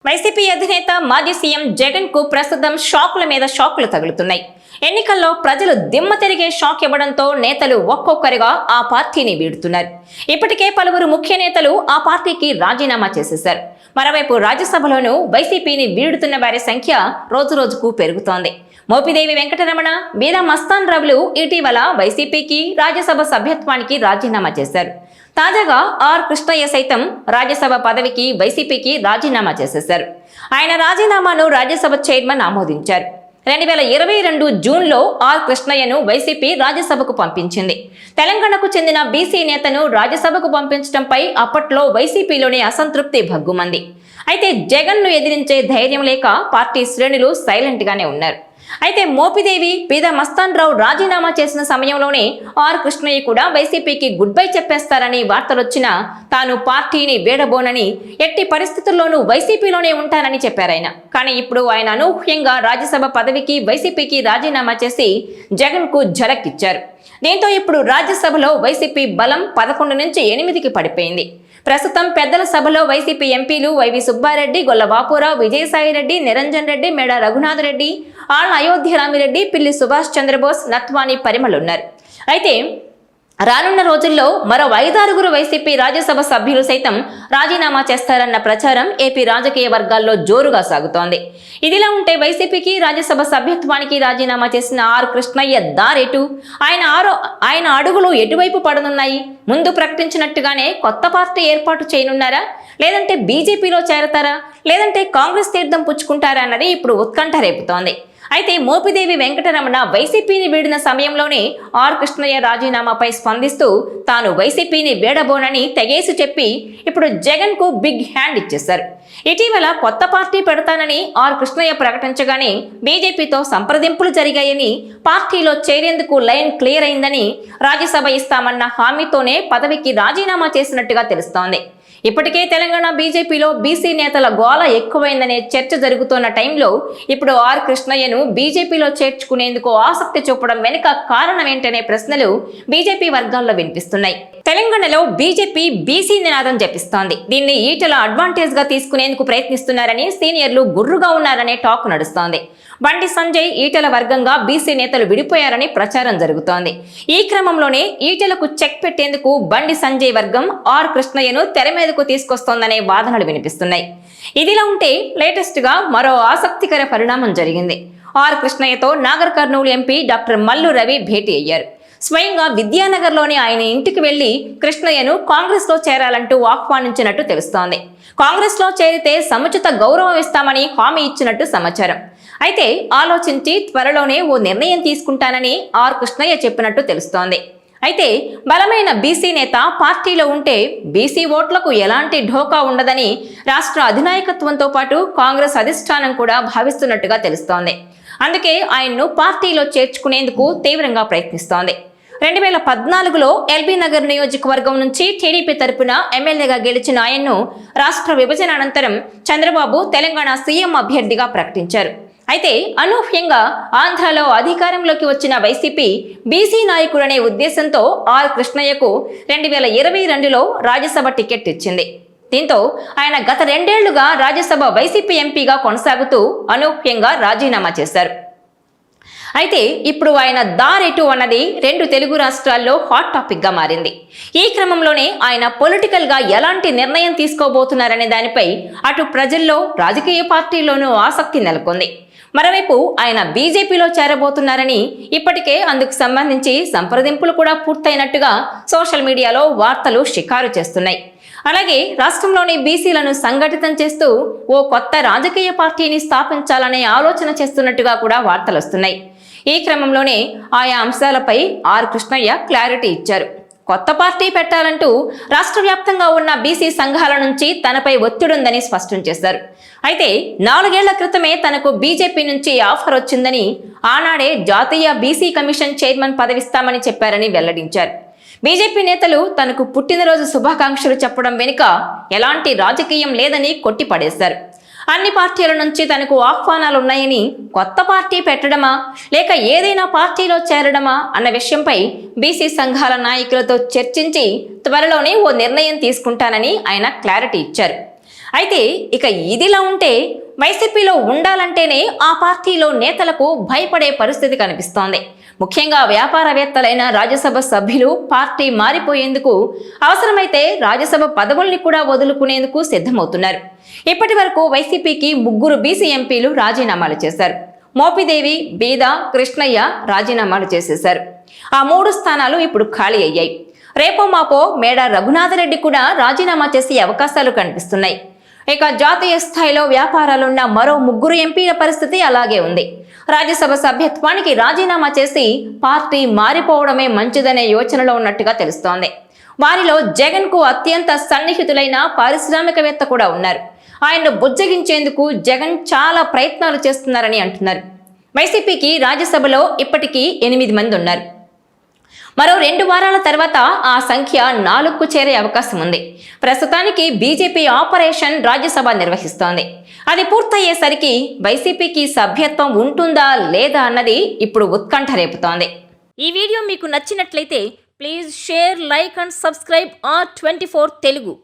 YCP అధినేత మాజీ CM Jagan కు ప్రస్తుతం షాకుల మీద షాకులు తగులుతున్నాయి. ఎన్నికల్లో ప్రజలు దిమ్మ తిరిగే షాక్ ఇవ్వడంతో నేతలు ఒక్కొక్కరిగా ఆ పార్టీని వీడుతున్నారు. ఇప్పటికే పలువురు ముఖ్య నేతలు ఆ పార్టీకి రాజీనామా చేసేశారు. మరోవైపు రాజ్యసభలోనూ వైసీపీని వీడుతున్న వారి సంఖ్య రోజురోజుకు పెరుగుతోంది. మోపిదేవి వెంకటరమణ, బీదా మస్తాన్ రావులు ఇటీవల వైసీపీకి రాజ్యసభ సభ్యత్వానికి రాజీనామా చేశారు. తాజాగా ఆర్ కృష్ణయ్య సైతం రాజ్యసభ పదవికి వైసీపీకి రాజీనామా చేసేశారు. ఆయన రాజీనామాను రాజ్యసభ చైర్మన్ ఆమోదించారు. 2022 జూన్లో ఆర్ కృష్ణయ్యను వైసీపీ రాజ్యసభకు పంపించింది. తెలంగాణకు చెందిన బీసీ నేతను రాజ్యసభకు పంపించడంపై అప్పట్లో వైసీపీలోనే అసంతృప్తి భగ్గుమంది. అయితే జగన్ను ఎదిరించే ధైర్యం లేక పార్టీ శ్రేణులు సైలెంట్ గానే ఉన్నారు. అయితే మోపిదేవి, పీదా మస్తాన్ రావు రాజీనామా చేసిన సమయంలోనే ఆర్ కృష్ణయ్య కూడా వైసీపీకి గుడ్ బై చెప్పేస్తారని వార్తలొచ్చినా తాను పార్టీని వీడబోనని, ఎట్టి పరిస్థితుల్లోనూ వైసీపీలోనే ఉంటానని చెప్పారాయన. కానీ ఇప్పుడు ఆయన అనూహ్యంగా రాజ్యసభ పదవికి వైసీపీకి రాజీనామా చేసి జగన్ కు ఝలక్ ఇచ్చారు. దీంతో ఇప్పుడు రాజ్యసభలో వైసీపీ బలం 11 నుంచి 8కి పడిపోయింది. ప్రస్తుతం పెద్దల సభలో వైసీపీ ఎంపీలు వైవి సుబ్బారెడ్డి, గొల్ల బాపురావు, విజయసాయిరెడ్డి, నిరంజన్ రెడ్డి, మేడా రఘునాథ్ రెడ్డి, ఆళ్ల అయోధ్యరామిరెడ్డి, పిల్లి సుభాష్ చంద్రబోస్, నత్వాని పరిమళున్నారు. అయితే రానున్న రోజుల్లో మరో 5-6 వైసీపీ రాజ్యసభ సభ్యులు సైతం రాజీనామా చేస్తారన్న ప్రచారం ఏపీ రాజకీయ వర్గాల్లో జోరుగా సాగుతోంది. ఇదిలా ఉంటే వైసీపీకి రాజ్యసభ సభ్యత్వానికి రాజీనామా చేసిన ఆర్ కృష్ణయ్య దారెటు, ఆయన అడుగులు ఎటువైపు పడనున్నాయి? ముందు ప్రకటించినట్టుగానే కొత్త పార్టీ ఏర్పాటు చేయనున్నారా, లేదంటే బీజేపీలో చేరతారా, లేదంటే కాంగ్రెస్ తీర్థం పుచ్చుకుంటారా అన్నది ఇప్పుడు ఉత్కంఠ రేపుతోంది. అయితే మోపిదేవి వెంకటరమణ వైసీపీని వీడిన సమయంలోనే ఆర్ కృష్ణయ్య రాజీనామాపై స్పందిస్తూ తాను వైసీపీని వీడబోనని తెగేసి చెప్పి ఇప్పుడు జగన్ కు బిగ్ హ్యాండ్ ఇచ్చేశారు. ఇటీవల కొత్త పార్టీ పెడతానని ఆర్ కృష్ణయ్య ప్రకటించగానే బీజేపీతో సంప్రదింపులు జరిగాయని, పార్టీలో చేరేందుకు లైన్ క్లియర్ అయిందని, రాజ్యసభ ఇస్తామన్న హామీతోనే పదవికి రాజీనామా చేసినట్టుగా తెలుస్తోంది. ఇప్పటికే తెలంగాణ బీజేపీలో బీసీ నేతల గోల ఎక్కువైందనే చర్చ జరుగుతున్న టైంలో ఇప్పుడు ఆర్ కృష్ణయ్యను బీజేపీలో చేర్చుకునేందుకు ఆసక్తి చూపడం వెనుక కారణం ఏంటనే ప్రశ్నలు బీజేపీ వర్గాల్లో వినిపిస్తున్నాయి. తెలంగాణలో బీజేపీ బీసీ నినాదం జపిస్తోంది. దీన్ని ఈటల అడ్వాంటేజ్ గా తీసుకునేందుకు ప్రయత్నిస్తున్నారని సీనియర్లు గుర్రుగా ఉన్నారనే టాక్ నడుస్తోంది. బండి సంజయ్, ఈటల వర్గంగా బీసీ నేతలు విడిపోయారని ప్రచారం జరుగుతోంది. ఈ క్రమంలోనే ఈటలకు చెక్ పెట్టేందుకు బండి సంజయ్ వర్గం ఆర్ కృష్ణయ్యను తెర మీదకు తీసుకొస్తోందనే వాదనలు వినిపిస్తున్నాయి. ఇదిలా ఉంటే లేటెస్ట్ గా మరో ఆసక్తికర పరిణామం జరిగింది. ఆర్ కృష్ణయ్యతో నాగర్ కర్నూలు ఎంపీ డాక్టర్ మల్లు రవి భేటీ అయ్యారు. స్వయంగా విద్యానగర్లోని ఆయన ఇంటికి వెళ్లి కృష్ణయ్యను కాంగ్రెస్ లో చేరాలంటూ ఆహ్వానించినట్టు తెలుస్తోంది. కాంగ్రెస్ లో చేరితే సముచిత గౌరవం ఇస్తామని హామీ ఇచ్చినట్టు సమాచారం. అయితే ఆలోచించి త్వరలోనే ఓ నిర్ణయం తీసుకుంటానని ఆర్ కృష్ణయ్య చెప్పినట్టు తెలుస్తోంది. అయితే బలమైన బీసీ నేత పార్టీలో ఉంటే బీసీ ఓట్లకు ఎలాంటి ఢోకా ఉండదని రాష్ట్ర అధినాయకత్వంతో పాటు కాంగ్రెస్ అధిష్టానం కూడా భావిస్తున్నట్టుగా తెలుస్తోంది. అందుకే ఆయన్ను పార్టీలో చేర్చుకునేందుకు తీవ్రంగా ప్రయత్నిస్తోంది. 2014లో ఎల్బీ నగర్ నియోజకవర్గం నుంచి టీడీపీ తరపున ఎమ్మెల్యేగా గెలిచిన ఆయన్ను రాష్ట్ర విభజన అనంతరం చంద్రబాబు తెలంగాణ సీఎం అభ్యర్థిగా ప్రకటించారు. అయితే అనూహ్యంగా ఆంధ్రలో అధికారంలోకి వచ్చిన వైసీపీ బీసీ నాయకుడనే ఉద్దేశంతో ఆర్ కృష్ణయ్యకు 2022లో రాజ్యసభ టికెట్ ఇచ్చింది. దీంతో ఆయన గత 2 ఏళ్లుగా రాజ్యసభ వైసీపీ ఎంపీగా కొనసాగుతూ అనూహ్యంగా రాజీనామా చేశారు. అయితే ఇప్పుడు ఆయన దారెటు అన్నది 2 తెలుగు రాష్ట్రాల్లో హాట్ టాపిక్ గా మారింది. ఈ క్రమంలోనే ఆయన పొలిటికల్ గా ఎలాంటి నిర్ణయం తీసుకోబోతున్నారనే దానిపై అటు ప్రజల్లో, రాజకీయ పార్టీల్లోనూ ఆసక్తి నెలకొంది. మరోవైపు ఆయన బీజేపీలో చేరబోతున్నారని, ఇప్పటికే అందుకు సంబంధించి సంప్రదింపులు కూడా పూర్తయినట్టుగా సోషల్ మీడియాలో వార్తలు షికారు చేస్తున్నాయి. అలాగే రాష్ట్రంలోని బీసీలను సంఘటితం చేస్తూ ఓ కొత్త రాజకీయ పార్టీని స్థాపించాలనే ఆలోచన చేస్తున్నట్టుగా కూడా వార్తలు వస్తున్నాయి. ఈ క్రమంలోనే ఆయా అంశాలపై ఆర్ కృష్ణయ్య క్లారిటీ ఇచ్చారు. కొత్త పార్టీ పెట్టాలంటూ రాష్ట్ర వ్యాప్తంగా ఉన్న బీసీ సంఘాల నుంచి తనపై ఒత్తిడుందని స్పష్టం చేశారు. అయితే 4 ఏళ్ల క్రితమే తనకు బీజేపీ నుంచి ఆఫర్ వచ్చిందని, ఆనాడే జాతీయ బీసీ కమిషన్ చైర్మన్ పదవిస్తామని చెప్పారని వెల్లడించారు. బీజేపీ నేతలు తనకు పుట్టినరోజు శుభాకాంక్షలు చెప్పడం వెనుక ఎలాంటి రాజకీయం లేదని కొట్టిపడేశారు. అన్ని పార్టీల నుంచి తనకు ఆహ్వానాలున్నాయని, కొత్త పార్టీ పెట్టడమా లేక ఏదైనా పార్టీలో చేరడమా అన్న విషయంపై బీసీ సంఘాల నాయకులతో చర్చించి త్వరలోనే ఓ నిర్ణయం తీసుకుంటానని ఆయన క్లారిటీ ఇచ్చారు. అయితే ఇక ఇదిలా ఉంటే వైసీపీలో ఉండాలంటేనే ఆ పార్టీలో నేతలకు భయపడే పరిస్థితి కనిపిస్తోంది. ముఖ్యంగా వ్యాపారవేత్తలైన రాజ్యసభ సభ్యులు పార్టీ మారిపోయేందుకు అవసరమైతే రాజ్యసభ పదవుల్ని కూడా వదులుకునేందుకు సిద్ధమవుతున్నారు. ఇప్పటి వరకు వైసీపీకి 3 బీసీ ఎంపీలు రాజీనామాలు చేశారు. మోపిదేవి, బీద, కృష్ణయ్య రాజీనామాలు చేసేశారు. ఆ 3 స్థానాలు ఇప్పుడు ఖాళీ అయ్యాయి. రేపో మాపో మేడ రఘునాథరెడ్డి కూడా రాజీనామా చేసే అవకాశాలు కనిపిస్తున్నాయి. ఇక జాతీయ స్థాయిలో వ్యాపారాలున్న మరో 3 ఎంపీల పరిస్థితి అలాగే ఉంది. రాజ్యసభ సభ్యత్వానికి రాజీనామా చేసి పార్టీ మారిపోవడమే మంచిదనే యోచనలో ఉన్నట్టుగా తెలుస్తోంది. వారిలో జగన్ కు అత్యంత సన్నిహితులైన పారిశ్రామికవేత్త కూడా ఉన్నారు. ఆయన్ను బుజ్జగించేందుకు జగన్ చాలా ప్రయత్నాలు చేస్తున్నారని అంటున్నారు. వైసీపీకి రాజ్యసభలో ఇప్పటికీ 8 మంది ఉన్నారు. మరో 2 వారాల తర్వాత ఆ సంఖ్య 4కు చేరే అవకాశం ఉంది. ప్రస్తుతానికి బీజేపీ ఆపరేషన్ రాజ్యసభ నిర్వహిస్తోంది. అది పూర్తయ్యేసరికి వైసీపీకి సభ్యత్వం ఉంటుందా లేదా అన్నది ఇప్పుడు ఉత్కంఠ రేపుతోంది. ఈ వీడియో మీకు నచ్చినట్లయితే please share, like and subscribe R24 Telugu.